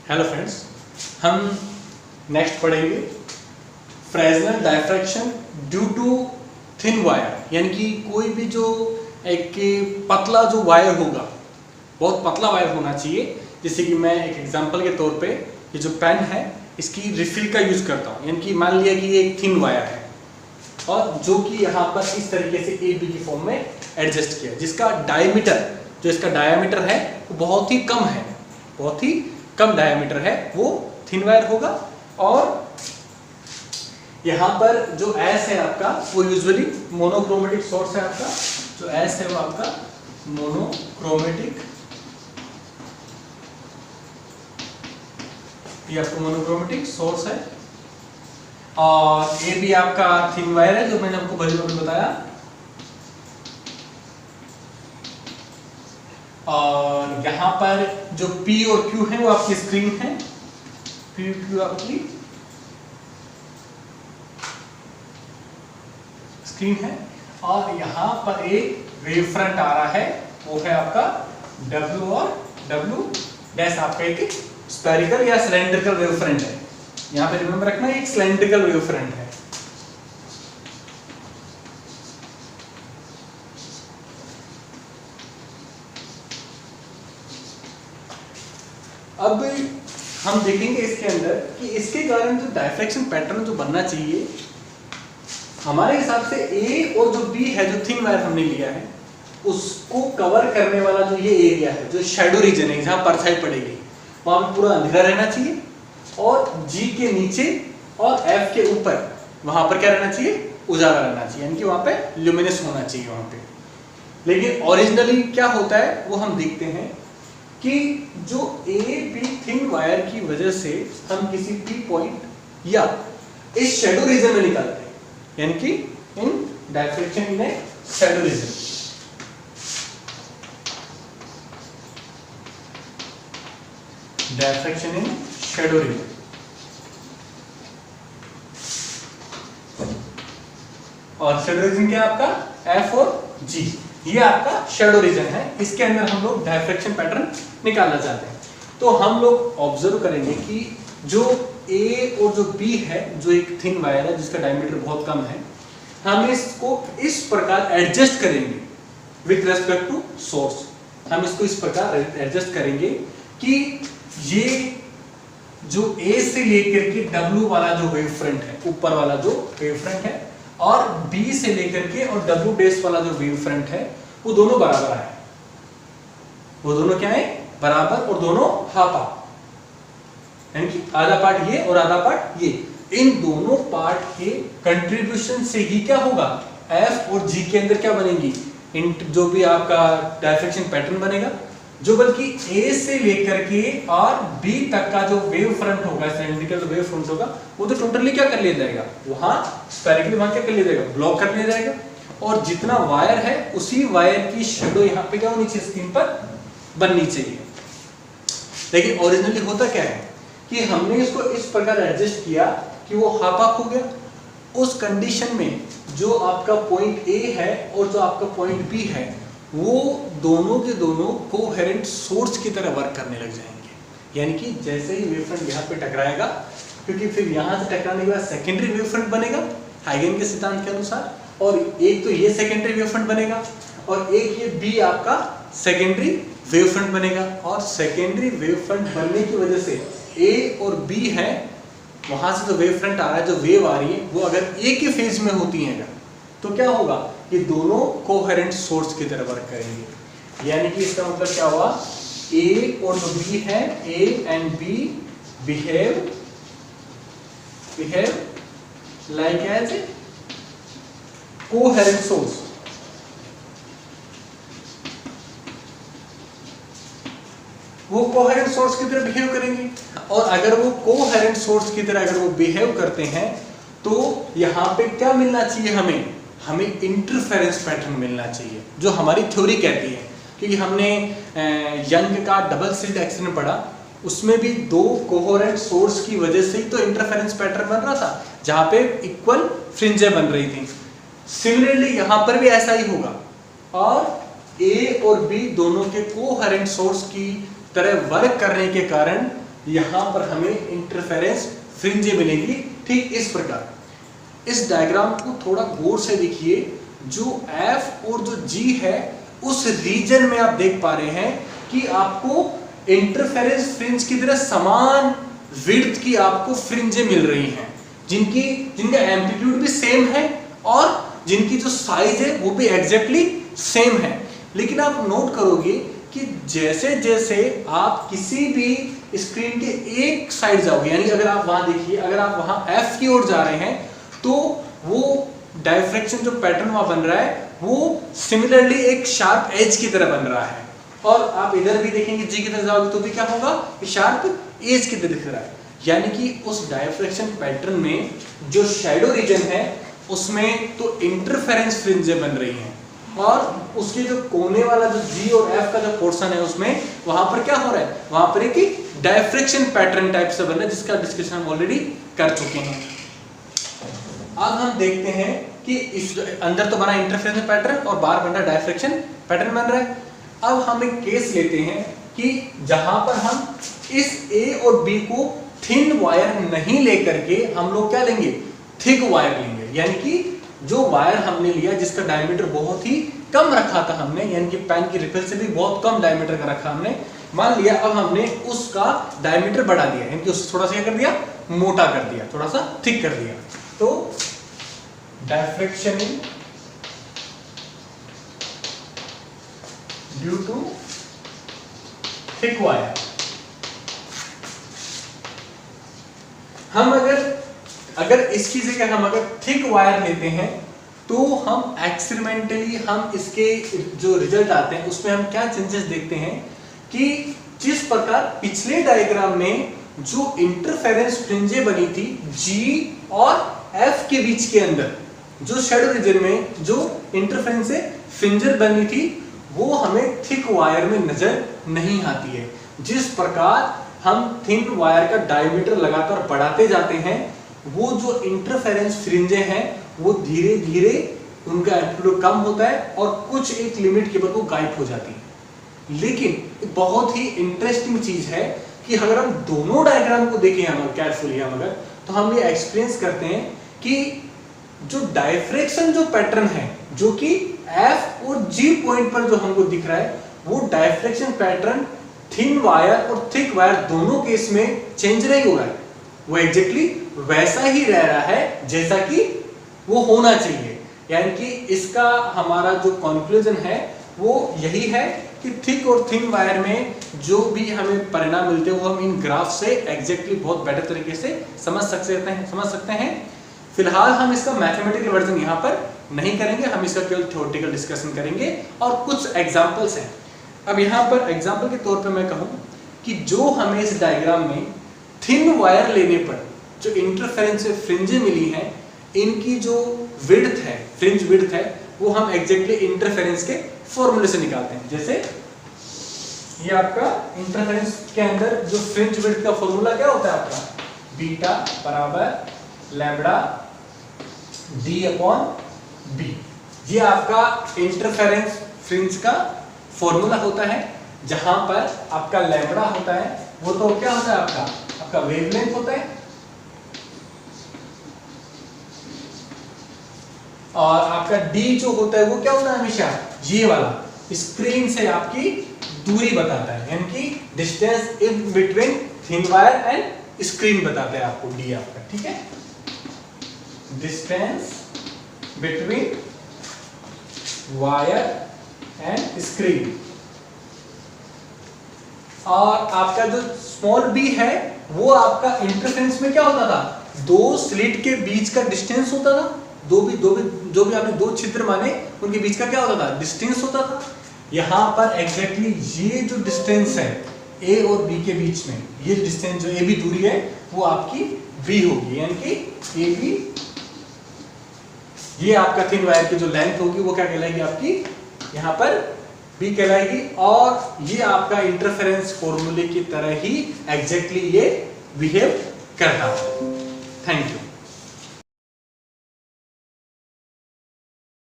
Hello friends, हम next पढ़ेंगे Fresnel diffraction due to thin wire, यानी कि कोई भी जो एक पतला जो वायर होगा, बहुत पतला वायर होना चाहिए। जैसे कि मैं एक एग्जांपल के तौर पे ये जो पेन है इसकी रिफिल का यूज़ करता हूँ, यानी कि मान लिया कि ये एक थिन वायर है और जो कि यहाँ पर इस तरीके से ए बी की फॉर्म में एडजस्ट किया, जिसका डायमीटर जो इसका डायमीटर है वो बहुत ही कम है, बहुत ही कम डायमीटर है, वो थिन वायर होगा। और यहाँ पर जो एस है आपका वो यूजुअली मोनोक्रोमेटिक सोर्स है आपका, जो एस है वो आपका मोनोक्रोमेटिक, ये आपका मोनोक्रोमेटिक सोर्स है। और ये भी आपका थिन वायर है जो मैंने आपको अभी बताया। और यहाँ पर जो P और Q है वो आपकी स्क्रीन है, P और Q आपकी स्क्रीन है। और यहाँ पर एक वेव फ्रंट आ रहा है, वो है आपका W और W डैश आपका एक स्फेरिकल या सिलेंड्रिकल वेव फ्रंट है। यहाँ पे रिमेंबर रखना एक सिलेंड्रिकल वेव फ्रंट है। अब हम देखेंगे इसके अंदर कि इसके कारण जो डायफ्रैक्शन पैटर्न जो बनना चाहिए हमारे हिसाब से ए और जो बी है, जो थिन वायर हमने लिया है, उसको कवर करने वाला जो ये एरिया है, जो शैडो रीजन है, जहां परछाई पड़ेगी वहां पे पूरा अंधेरा रहना चाहिए। और जी के नीचे और एफ के ऊपर वहां पर क्या रहना चाहिए, उजाला रहना चाहिए, यानी कि वहां पे ल्यूमिनस होना चाहिए वहां पे। लेकिन ओरिजिनली क्या होता है वो हम देखते हैं कि जो ए बी थिन वायर की वजह से हम किसी पी पॉइंट या इस शैडो रीजन में निकालते हैं, यानी कि इन diffraction in a shadow region. Diffraction in shadow region. और शैडो रीजन क्या है आपका एफ और जी, ये आपका शैडो रीजन है। इसके अंदर हम लोग डायफ्रैक्शन पैटर्न निकालना चाहते हैं। तो हम लोग ऑब्जर्व करेंगे कि जो ए और जो बी है, जो एक थिन वायर है जिसका डायमीटर बहुत कम है, हम इसको इस प्रकार एडजस्ट करेंगे विथ रेस्पेक्ट टू सोर्स। हम इसको इस प्रकार एडजस्ट करेंगे कि ये जो ए से लेकर के डब्ल्यू वाला जो वेव फ्रंट है, ऊपर वाला जो वेव फ्रंट है, और बी से लेकर के और डब्ल्यू डैश वाला जो वेव फ्रंट है, वो दोनों बराबर है। वो दोनों क्या है, बराबर, और दोनों हाफ हाफ, यानी कि आधा पार्ट ये और आधा पार्ट ये। इन दोनों पार्ट के कंट्रीब्यूशन से ही क्या होगा, एफ और जी के अंदर क्या बनेगी, इन जो भी आपका डायफ्रैक्शन पैटर्न बनेगा, जो बल्कि ए से लेकर के और बी तक का जो वेव फ्रंट होगा, सिलेंड्रिकल वेव फ्रंट होगा, वो तो टोटली क्या कर लिया जाएगा, वहां स्फेरिकली वहां क्या कर लिया जाएगा, ब्लॉक कर लिया जाएगा। और जितना वायर है उसी वायर की शैडो यहाँ पे क्या होनी चाहिए, स्क्रीन पर बननी चाहिए। लेकिन ओरिजिनली होता क्या है कि हमने इसको इस प्रकार एडजस्ट किया कि वो हाफ हाफ हो गया। उस कंडीशन में जो आपका पॉइंट ए है और जो आपका पॉइंट बी है, वो दोनों के दोनों कोहेरेंट सोर्स की तरह वर्क करने लग जाएंगे। यानी कि जैसे ही वेव फ्रंट यहाँ पे टकराएगा, क्योंकि फिर यहाँ से टकराने के बाद सेकेंडरी वेव फ्रंट बनेगा हाइगन के सिद्धांत के अनुसार, और एक तो ये सेकेंडरी वेव फ्रंट बनेगा और एक ये बी आपका सेकेंडरी वेव फ्रंट बनेगा। और सेकेंडरी वेव फ्रंट बनने की वजह से ए और बी है, वहां से जो वेव फ्रंट आ रहा है, जो वेव आ रही है, वो अगर एक ही फेज में होती है तो क्या होगा, ये दोनों कोहेरेंट सोर्स की तरह वर्क करेंगे। यानी कि इसका मतलब क्या हुआ, ए और जो बी है, A and B behave like as coherent source. वो कोहेरेंट सोर्स की तरह बिहेव करेंगे। और अगर वो कोहेरेंट सोर्स की तरह अगर वो बिहेव करते हैं तो यहाँ पे क्या मिलना चाहिए, हमें इंटरफेरेंस पैटर्न मिलना चाहिए, जो हमारी थ्योरी कहती है। क्योंकि हमने यंग का डबल स्लिट एक्सीडेंट पढ़ा, उसमें भी दो कोहेरेंट सोर्स की वजह से ही तो इंटरफेरेंस पैटर्न बन रहा था, जहाँ पे इक्वल फ्रिंजें बन रही थी। सिमिलरली यहाँ पर भी ऐसा ही होगा, और ए और बी दोनों के कोहेरेंट सोर्स की तरह वर्क करने के कारण यहां पर हमें इंटरफेरेंस फ्रिंजें मिलेगी। ठीक इस प्रकार इस डायग्राम को थोड़ा गौर से देखिए, जो F और जो G है उस रीजन में आप देख पा रहे हैं कि आपको इंटरफेरेंस फ्रिंज की तरह समान विड्थ की आपको फ्रिंजें मिल रही हैं, जिनका एम्पलीट्यूड भी सेम है और जिनकी जो साइज है वो भी एग्जैक्टली सेम है। लेकिन आप नोट करोगे कि जैसे जैसे आप किसी भी स्क्रीन के एक साइड जाओगे, यानी अगर आप वहां देखिए, अगर आप वहां F की ओर जा रहे हैं तो वो डायफ्रैक्शन जो पैटर्न वहां बन रहा है वो सिमिलरली एक शार्प एज की तरह बन रहा है। और आप इधर भी देखेंगे G की तरफ जाओगे तो भी क्या होगा, शार्प एज की तरह दिख रहा है। यानी कि उस डायफ्रैक्शन पैटर्न में जो शैडो रीजन है उसमें तो इंटरफेरेंस फ्रिंजें बन रही हैं, और उसके जो कोने वाला जो G और F का जो पोर्शन है उसमें वहां पर क्या हो रहा है, वहां पर एक डायफ्रैक्शन पैटर्न टाइप से बन रहा है, जिसका डिस्कशन हम ऑलरेडी कर चुके हैं। अब हम देखते हैं कि इस अंदर तो बना इंटरफेरेंस पैटर्न और बाहर बन रहा डायफ्रैक्शन पैटर्न बन रहा है। अब हम एक केस लेते हैं कि जहां पर हम इस A और B को थिन वायर नहीं लेकर के हम लोग क्या लेंगे, थिक वायर लेंगे। यानी कि जो वायर हमने लिया जिसका डायमीटर बहुत ही कम रखा था हमने, यानी कि पेन की रिफिल से भी बहुत कम डायमीटर का रखा हमने, मान लिया अब हमने उसका डायमीटर बढ़ा दिया, यानी कि उससे थोड़ा सा क्या कर दिया, मोटा कर दिया, थोड़ा सा थिक कर दिया। तो diffraction due to thick wire. हम अगर इसकी जगह हम अगर थिक वायर लेते हैं तो हम एक्सपेरिमेंटली हम इसके जो रिजल्ट आते हैं उसमें हम क्या चेंजेस देखते हैं कि जिस प्रकार पिछले डायग्राम में जो इंटरफेरेंस फ्रिंजें बनी थी G और F के बीच के अंदर, जो शैडो रीजन में जो इंटरफेरेंस फ्रिंजें बनी थी वो हमें थिक वायर में नजर नहीं आती है। जिस प्रकार हम थिन वायर का डायमीटर लगातार बढ़ाते जाते हैं वो जो इंटरफेरेंस फ्रिंजें हैं वो धीरे धीरे उनका एम्पलीट्यूड कम होता है और कुछ एक लिमिट के बाद वो गायब हो जाती है। लेकिन बहुत ही इंटरेस्टिंग चीज है कि अगर हम दोनों डायग्राम को देखें हम केयरफुली हम अगर, तो हम ये एक्सपीरियंस करते हैं कि जो डायफ्रैक्शन जो पैटर्न है जो कि F और G पॉइंट पर जो हमको दिख रहा है वो डायफ्रैक्शन पैटर्न थिन वायर और थिक वायर दोनों केस में चेंज नहीं हो रहा है, वो एग्जैक्टली वैसा ही रह रहा है जैसा कि वो होना चाहिए। यानी कि इसका हमारा जो कंक्लूजन है वो यही है कि थिक और थिन वायर में जो भी हमें परिणाम मिलते हैं वो हम इन ग्राफ से एग्जैक्टली बहुत बेटर तरीके से समझ सकते हैं। फिलहाल हम इसका मैथमेटिकल वर्जन यहाँ पर नहीं करेंगे, हम इसका केवल थ्योरेटिकल डिस्कशन करेंगे और कुछ एग्जांपल्स हैं। अब यहाँ पर एग्जांपल के तौर पे मैं कहूँ कि जो हमें इस डायग्राम में थिन वायर लेने पर जो इंटरफेरेंस फ्रिंजें मिली हैं इनकी जो विड्थ है, फ्रिंज विड्थ है, वो हम एग्जैक्टली इंटरफेरेंस के फॉर्मूले से निकालते हैं। जैसे ये आपका इंटरफेरेंस के अंदर जो फ्रिंज विड्थ का फॉर्मूला क्या होता है आपका, बीटा बराबर लैम्बडा डी अपॉन बी। ये आपका इंटरफेरेंस फ्रिंज का फॉर्मूला होता है, जहां पर आपका लैम्बडा होता है वो तो क्या होता है आपका वेवलेंथ होता है, और आपका d जो होता है वो क्या होता है हमेशा, ये वाला स्क्रीन से आपकी दूरी बताता है, यानी कि distance in between thin wire and screen बताता है आपको d आपका, ठीक है, distance between wire and screen. और आपका जो स्मॉल b है वो आपका इंटरफेरेंस में क्या होता था, दो स्लिट के बीच का डिस्टेंस होता था, जो भी आपने दो छिद्र माने उनके बीच का क्या होता था, डिस्टेंस होता था। यहाँ पर एग्जैक्टली ये जो डिस्टेंस है a और b के बीच में, ये डिस्टेंस जो ab दूरी है वो आपकी b होगी, यानी कि ab ये आपका थिन वायर की जो लेंथ होगी वो क्या कहलाएगी आपकी, यहाँ पर b कहलाएगी, और ये आपका इंटरफेरेंस फॉर्मूले की तरह ही एग्जैक्टली ये बिहेव करता है। Thank you.